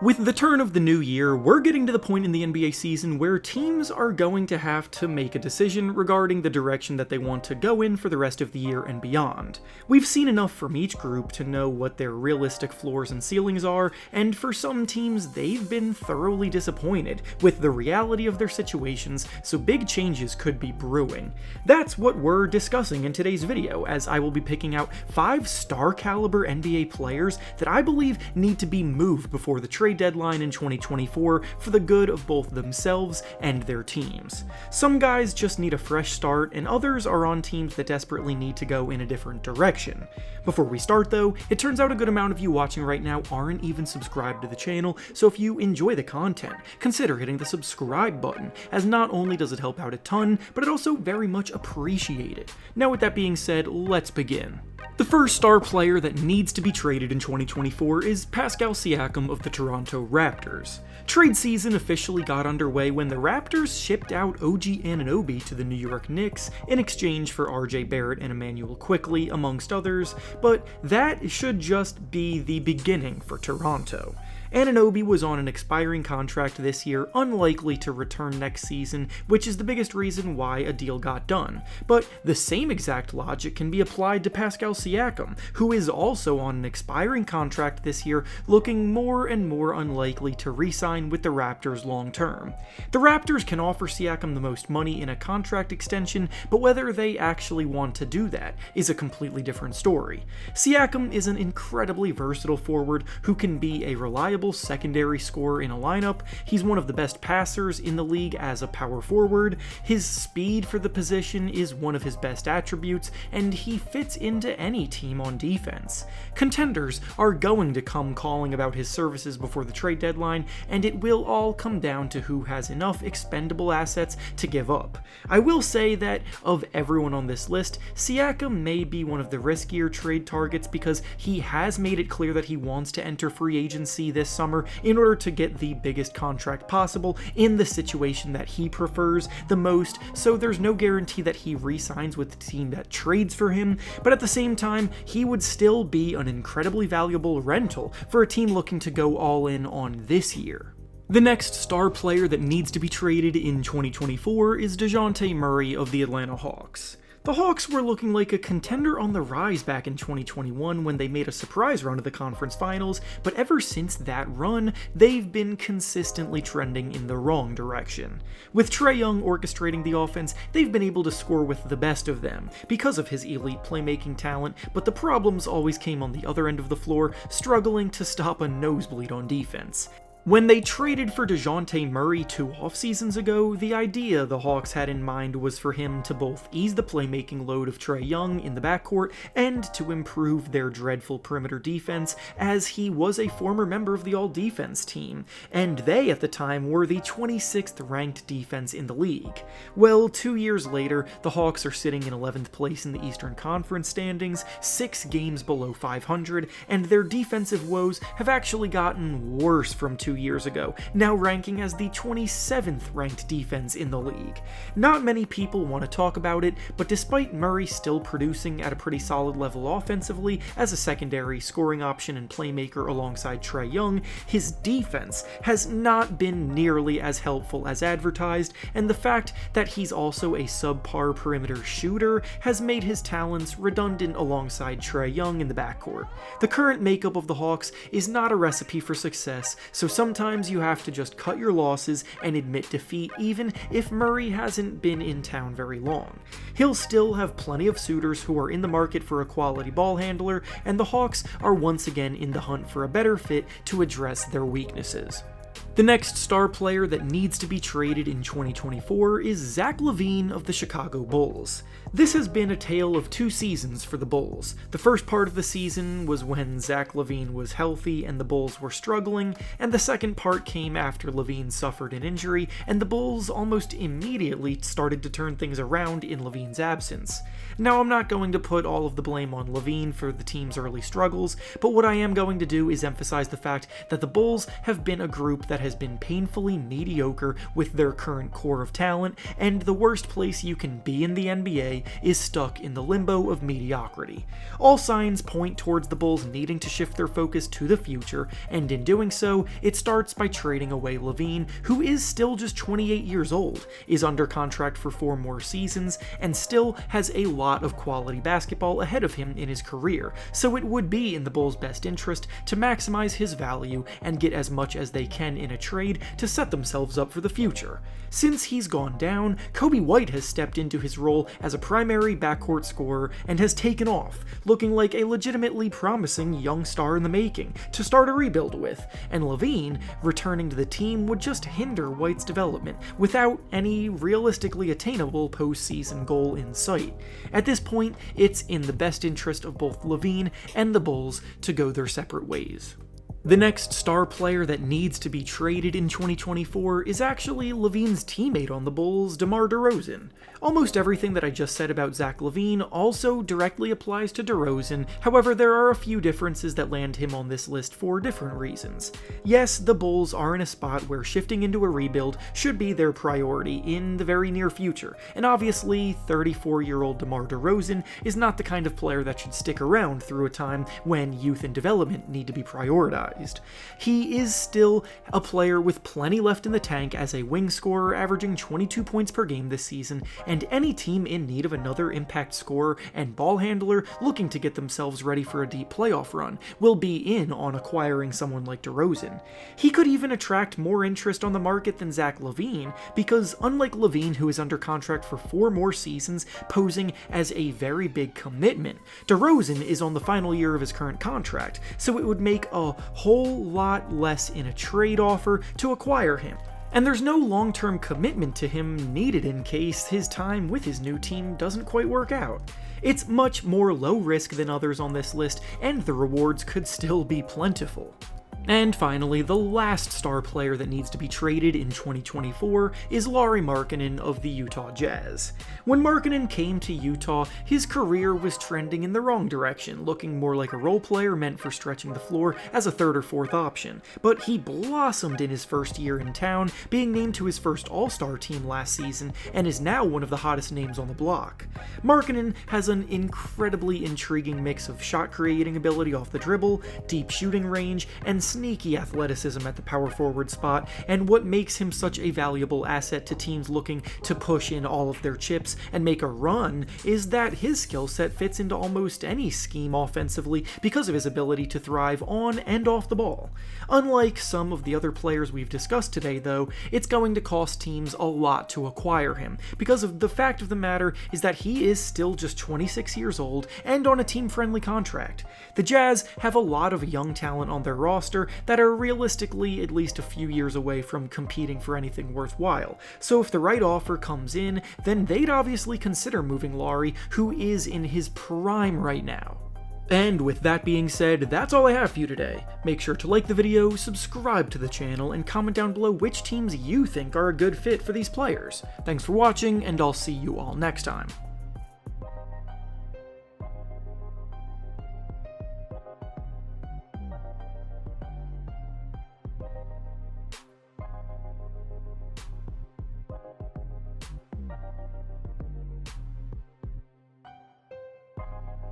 With the turn of the new year, we're getting to the point in the NBA season where teams are going to have to make a decision regarding the direction that they want to go in for the rest of the year and beyond. We've seen enough from each group to know what their realistic floors and ceilings are, and for some teams, they've been thoroughly disappointed with the reality of their situations, so big changes could be brewing. That's what we're discussing in today's video, as I will be picking out 5 star-caliber NBA players that I believe need to be moved before the trade deadline in 2024 for the good of both themselves and their teams. Some guys just need a fresh start, and others are on teams that desperately need to go in a different direction. Before we start though, it turns out a good amount of you watching right now aren't even subscribed to the channel, so if you enjoy the content, consider hitting the subscribe button, as not only does it help out a ton, but it also very much appreciate it. Now with that being said, let's begin. The first star player that needs to be traded in 2024 is Pascal Siakam of the Toronto Raptors. Trade season officially got underway when the Raptors shipped out OG Anunoby to the New York Knicks in exchange for RJ Barrett and Emmanuel Quickley, amongst others, but that should just be the beginning for Toronto. Anunoby was on an expiring contract this year, unlikely to return next season, which is the biggest reason why a deal got done. But the same exact logic can be applied to Pascal Siakam, who is also on an expiring contract this year, looking more and more unlikely to re-sign with the Raptors long term. The Raptors can offer Siakam the most money in a contract extension, but whether they actually want to do that is a completely different story. Siakam is an incredibly versatile forward who can be a reliable secondary scorer in a lineup. He's one of the best passers in the league as a power forward. His speed for the position is one of his best attributes, and he fits into any team on defense. Contenders are going to come calling about his services before the trade deadline, and it will all come down to who has enough expendable assets to give up. I will say that of everyone on this list, Siakam may be one of the riskier trade targets because he has made it clear that he wants to enter free agency this summer in order to get the biggest contract possible in the situation that he prefers the most, so there's no guarantee that he re-signs with the team that trades for him, but at the same time, he would still be an incredibly valuable rental for a team looking to go all in on this year. The next star player that needs to be traded in 2024 is Dejounte Murray of the Atlanta Hawks. The Hawks were looking like a contender on the rise back in 2021 when they made a surprise run to the conference finals, but ever since that run, they've been consistently trending in the wrong direction. With Trae Young orchestrating the offense, they've been able to score with the best of them because of his elite playmaking talent, but the problems always came on the other end of the floor, struggling to stop a nosebleed on defense. When they traded for Dejounte Murray 2 off-seasons ago, the idea the Hawks had in mind was for him to both ease the playmaking load of Trae Young in the backcourt and to improve their dreadful perimeter defense, as he was a former member of the All-Defense team, and they at the time were the 26th ranked defense in the league. Well, 2 years later, the Hawks are sitting in 11th place in the Eastern Conference standings, 6 games below 500, and their defensive woes have actually gotten worse from 2 years ago, now ranking as the 27th ranked defense in the league. Not many people want to talk about it, but despite Murray still producing at a pretty solid level offensively as a secondary scoring option and playmaker alongside Trae Young, his defense has not been nearly as helpful as advertised, and the fact that he's also a subpar perimeter shooter has made his talents redundant alongside Trae Young in the backcourt. The current makeup of the Hawks is not a recipe for success, so sometimes you have to just cut your losses and admit defeat, even if Murray hasn't been in town very long. He'll still have plenty of suitors who are in the market for a quality ball handler, and the Hawks are once again in the hunt for a better fit to address their weaknesses. The next star player that needs to be traded in 2024 is Zach LaVine of the Chicago Bulls. This has been a tale of 2 seasons for the Bulls. The first part of the season was when Zach LaVine was healthy and the Bulls were struggling, and the second part came after LaVine suffered an injury, and the Bulls almost immediately started to turn things around in LaVine's absence. Now, I'm not going to put all of the blame on LaVine for the team's early struggles, but what I am going to do is emphasize the fact that the Bulls have been a group that has been painfully mediocre with their current core of talent, and the worst place you can be in the NBA is stuck in the limbo of mediocrity. All signs point towards the Bulls needing to shift their focus to the future, and in doing so, it starts by trading away LaVine, who is still just 28 years old, is under contract for 4 more seasons, and still has a lot of quality basketball ahead of him in his career, so it would be in the Bulls' best interest to maximize his value and get as much as they can in a trade to set themselves up for the future. Since he's gone down, Coby White has stepped into his role as a primary backcourt scorer and has taken off, looking like a legitimately promising young star in the making to start a rebuild with, and LaVine returning to the team would just hinder White's development without any realistically attainable postseason goal in sight. At this point, it's in the best interest of both LaVine and the Bulls to go their separate ways. The next star player that needs to be traded in 2024 is actually LaVine's teammate on the Bulls, DeMar DeRozan. Almost everything that I just said about Zach LaVine also directly applies to DeRozan, however there are a few differences that land him on this list for different reasons. Yes, the Bulls are in a spot where shifting into a rebuild should be their priority in the very near future, and obviously 34-year-old DeMar DeRozan is not the kind of player that should stick around through a time when youth and development need to be prioritized. He is still a player with plenty left in the tank as a wing scorer averaging 22 points per game this season, and any team in need of another impact scorer and ball handler looking to get themselves ready for a deep playoff run will be in on acquiring someone like DeRozan. He could even attract more interest on the market than Zach LaVine because, unlike LaVine, who is under contract for 4 more seasons, posing as a very big commitment, DeRozan is on the final year of his current contract, so it would make a whole lot less in a trade offer to acquire him. And there's no long-term commitment to him needed in case his time with his new team doesn't quite work out. It's much more low risk than others on this list, and the rewards could still be plentiful. And finally, the last star player that needs to be traded in 2024 is Lauri Markkanen of the Utah Jazz. When Markkanen came to Utah, his career was trending in the wrong direction, looking more like a role player meant for stretching the floor as a 3rd or 4th option, but he blossomed in his first year in town, being named to his first All-Star team last season, and is now one of the hottest names on the block. Markkanen has an incredibly intriguing mix of shot-creating ability off the dribble, deep shooting range, and sneaky athleticism at the power forward spot, and what makes him such a valuable asset to teams looking to push in all of their chips and make a run is that his skill set fits into almost any scheme offensively because of his ability to thrive on and off the ball. Unlike some of the other players we've discussed today though, it's going to cost teams a lot to acquire him because of the fact of the matter is that he is still just 26 years old and on a team-friendly contract. The Jazz have a lot of young talent on their roster that are realistically at least a few years away from competing for anything worthwhile, so if the right offer comes in, then they'd obviously consider moving Lauri, who is in his prime right now. And with that being said, that's all I have for you today. Make sure to like the video, subscribe to the channel, and comment down below which teams you think are a good fit for these players. Thanks for watching, and I'll see you all next time.